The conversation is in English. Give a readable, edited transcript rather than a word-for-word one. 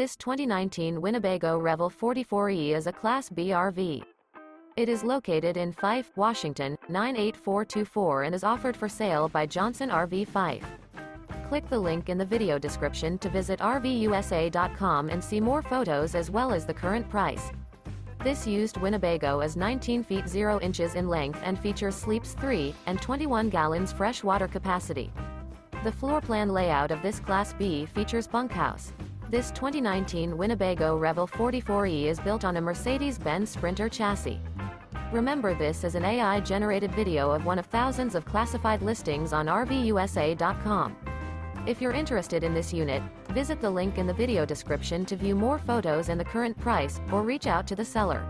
This 2019 Winnebago Revel 44E is a Class B RV. It is located in Fife, Washington, 98424 and is offered for sale by Johnson RV Fife. Click the link in the video description to visit RVUSA.com and see more photos as well as the current price. This used Winnebago is 19 feet 0 inches in length and features sleeps 3 and 21 gallons fresh water capacity. The floor plan layout of this Class B features bunkhouse. This 2019 Winnebago Revel 44E is built on a Mercedes Benz Sprinter chassis. Remember, this is an AI-generated video of one of thousands of classified listings on RVUSA.com. If you're interested in this unit, visit the link in the video description to view more photos and the current price, or reach out to the seller.